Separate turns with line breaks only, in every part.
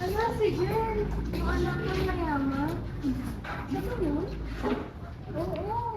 Ano si Jen? Yung anak ng mayaman? Ano yun? Oo.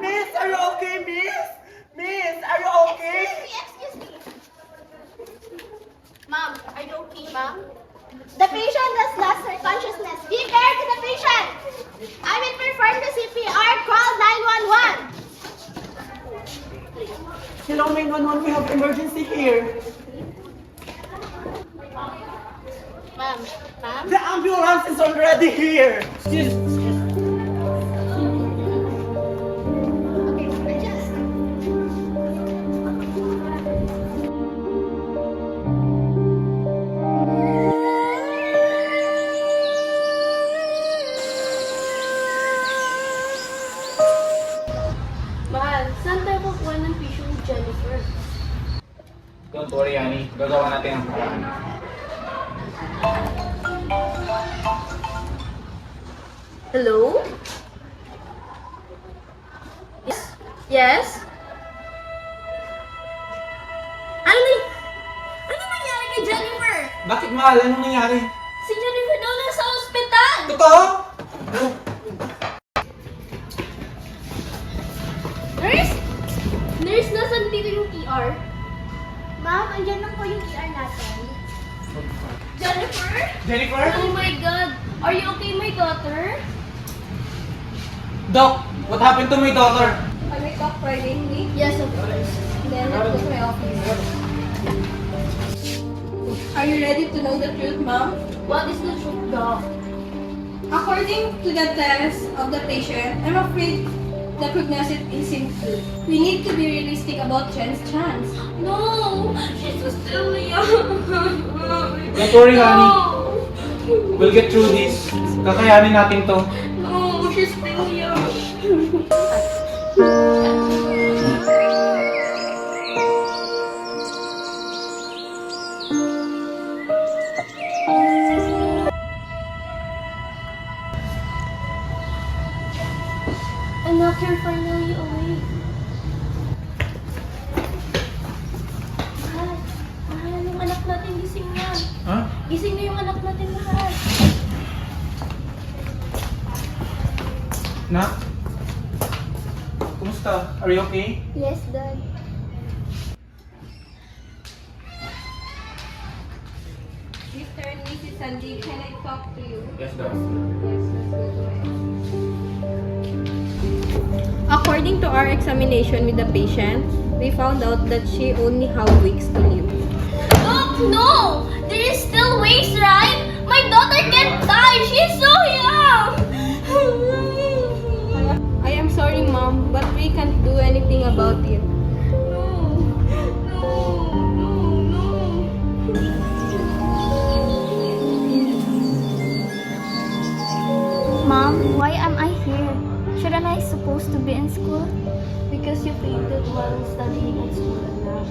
Miss, are you okay, Miss? Miss, are you okay?
Excuse me. Ma'am, are you okay, ma'am? The patient has lost her consciousness. Be fair to the patient. I will perform the CPR. Call 911.
Hello, 911, we have emergency here.
Ma'am?
The ambulance is already here.
Okay, adjust.
Mahal, saan tayo kukuha ng tissue ni Jennifer?
Don't worry, Annie. Gagawa natin ang paraan.
Hello? Yes? Yes? Ano nangyari kay Jennifer?
Bakit, mahal? Anong nangyari?
Si Jennifer daw nasa ospital!
Totoo?
Nurse? Nurse, nasan dito yung ER?
Ma'am, andyan lang po yung ER natin.
Jennifer?
Jennifer?
Oh my God! Are you okay, my daughter?
Doc, what happened to my daughter?
Can we talk privately?
Yes, of course.
Then let's go to my office. Are you ready to know the truth, ma'am?
What is the truth, doc?
According to the test of the patient, I'm afraid the prognosis isn't good. We need to be realistic about Jen's chance.
No! She's still young!
Don't worry, honey. We'll get through this. Kakayanin natin to.
No, she's still young. Anak, you're finally awake. Mahal, yung anak natin gising na.
Ha?
Gising na yung anak natin lahat.
Nak? Kumusta? Are you okay?
Yes, Dad.
Mr. and Mrs. Sandeep, can I talk to you?
Yes, Doc.
Yes, let's go to my office. According to our examination with the patient, we found out that she only have weeks to live.
Doc, no! There is still ways, right? My daughter can't die! She's so young!
I am sorry, Mom, but we can't do anything about it.
Mom, why am I here? Shouldn't I supposed to be in school?
Because you fainted while studying at school, anak.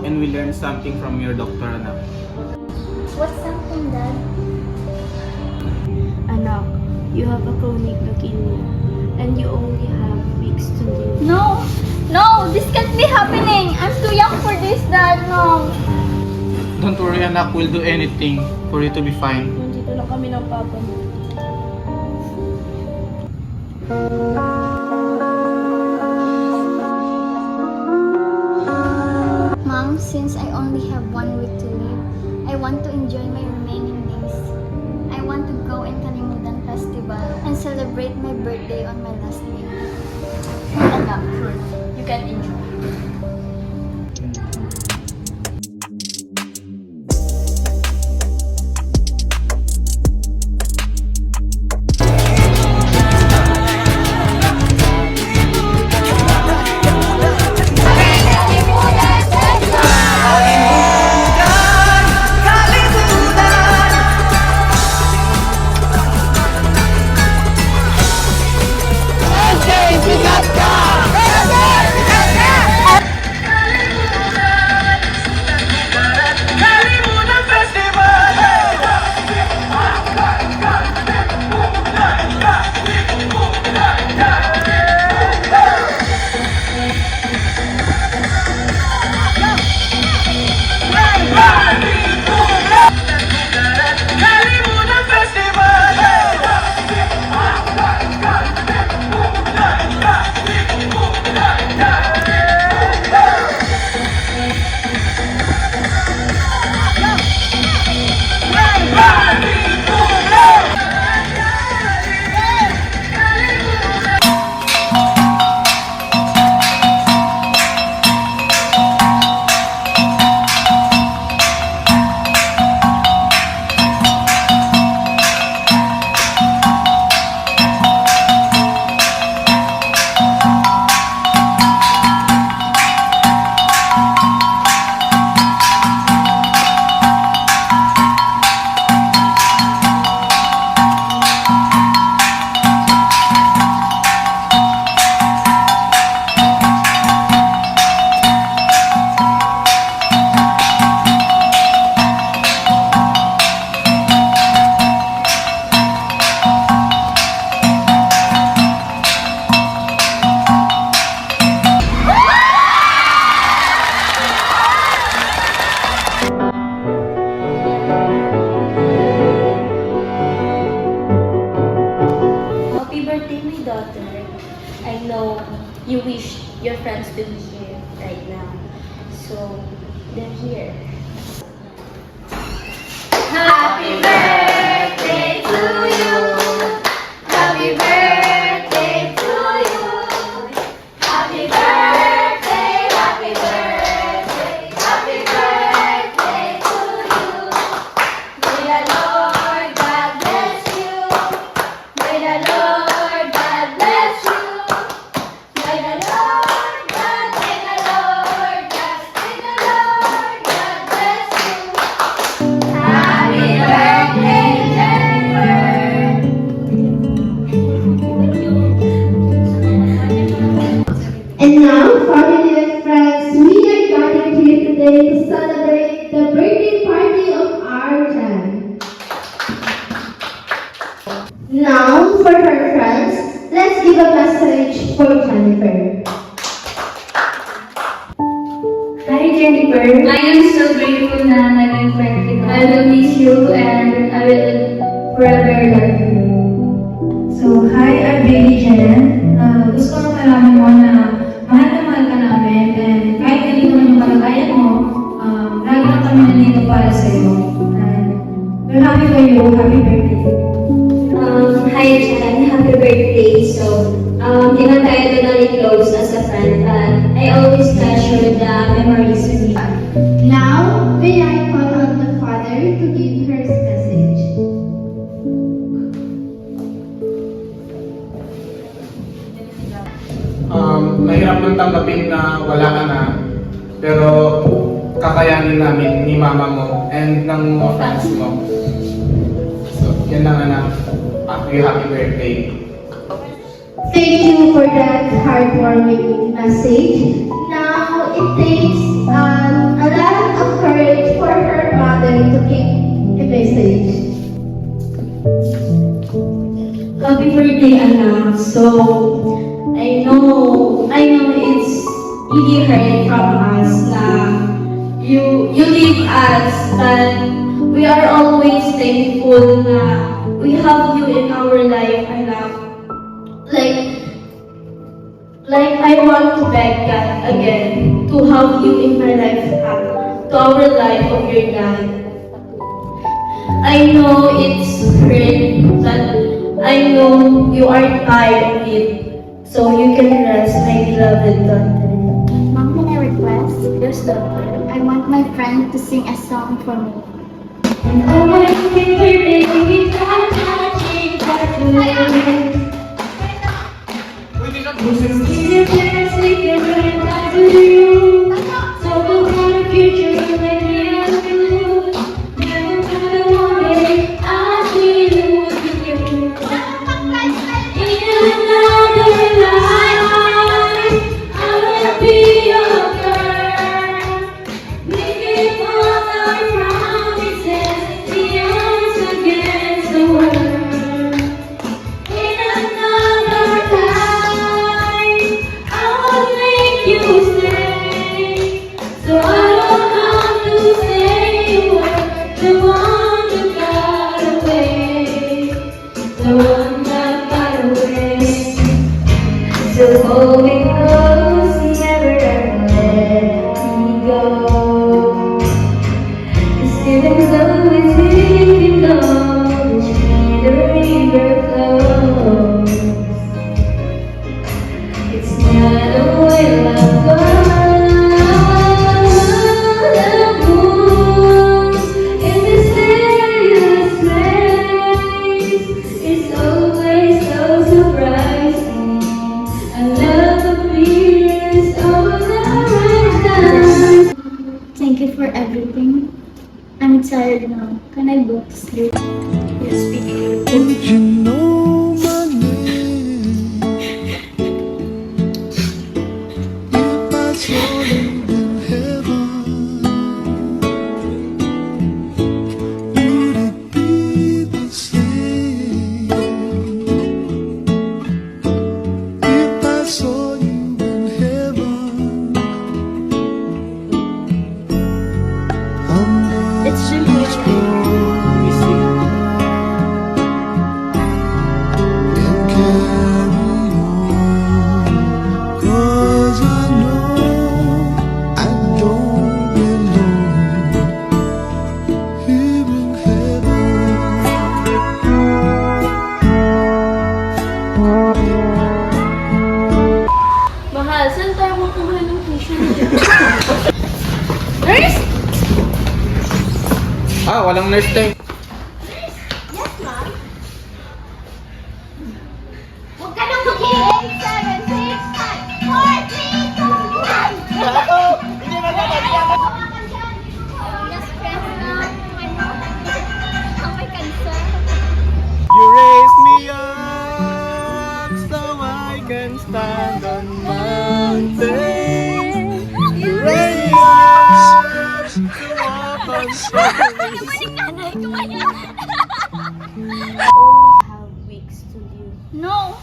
And we learned something from your doctor, anak.
What's something, Dad?
Anak, you have a chronic leukemia, and you only have weeks to live.
No! No! This can't be happening! I'm too young for this, Dad! No!
Don't worry, anak. We'll do anything for you to be fine.
Nandito lang kami ng papa mo.
Mom,
since I only have 1 week to live, I want to enjoy my remaining days. I want to go in Kalimutan Festival and celebrate my birthday on my last day.
Anak, sure. You can enjoy.
Happy birthday, my daughter. I know you wish your friends to be here right now. So, they're here. Happy birthday to you. Happy birthday to you. Happy birthday, happy birthday, happy birthday to you. May the Lord God bless you. May the Lord God bless you. May the Lord God, may the Lord God, may the Lord God bless you. Happy birthday, Jennifer.
And now, family and friends, we are gathered here today to celebrate the birthday party of Arjan. Now, for her friends, let's give a message for Jennifer.
Hi Jennifer, I am so grateful na naging friend kita. I will miss you and I will forever love you. So, hi, I'm Baby Jen. Gusto ko malaman mo na mahal ka namin and kahit hindi mo yung kalagayan mo, lagi lang kami nandito para sa'yo. And we're happy for you. Happy birthday.
Hi Jan, happy birthday. So, di man tayo totally close as a friend, but I always treasure the memories with you.
Now, may I call on the father to give her message.
Mahirap nang tanggapin na wala ka na, pero kakayanin namin ni mama mo and ng mga friends mo. So, yan lang anak. Happy birthday.
Thank you for that heartwarming message. Now, it takes a lot of courage for her mother to keep the message.
Happy birthday, anak. So, I know it's really hurt from us na you leave us, but we are always thankful na we have you in our life, anak.
Like I want to beg God again to have you in my life, to our life of your life. I know it's hurt, but I know you are tired of it, so you can rest, my beloved daughter.
Mom, can I request?
Yes, daughter.
I want my friend to sing a song for me.
And oh my favorite day, I'm touching that your parents we can run back to you. Talk about the future when we are through. Never gonna one day I will with you. In another life, I will be your girl. We keep all our promises, the odds against the world. In another life, I'll make you stay, so I don't have to say you were the one that got away, the one that got away. So hold me close, never ever let me go. Even though it's difficult, the river flows. It's not a way of the moon in mysterious place. It's always so surprising. I love appears on the horizon.
Thank you for everything. I'm tired now. Can I go to sleep?
Yes, baby.
You know my name. If I saw you in heaven, would it be the same? If I saw you in heaven, under
It's
the
really
and carry on, 'cause I know I don't belong here in heaven.
Mahal, saan tayo makuha ng tissue?
Walang nurse tayo.
Yes, ma'am. Huwag ka nang mag-iing. 7, 6, 5, 4, 3, 2, 1.
Ako! Hindi man na
Hawakan dyan.
Yes, friends na. May cancer.
You raise me up so I can stand on mountain. You raise me up to walk on stars.
Only have weeks to live.
No!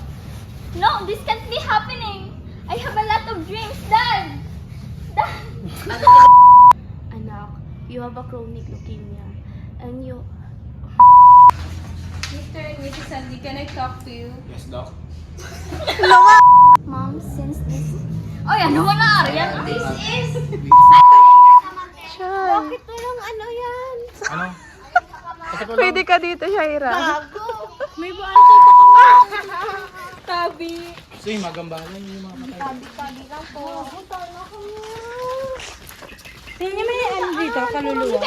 No, this can't be happening! I have a lot of dreams, Dad! Dad!
Anak, you have a chronic leukemia, and you...
Mr. and Mrs. Sandy, can I talk to you?
Yes, Doc.
Mom, since this... Oh, yan naman na, Arian!
This is... Bakit walang ano yan?
Ano?
Pwede ka dito, Shaira.
Bago.
May buwan ko pa kami. Tabi.
Sige, magambalan yung mga matay.
Tabi-tabi lang po. Butala ko na.
Tingnan mo yung ano dito, kaluluwa.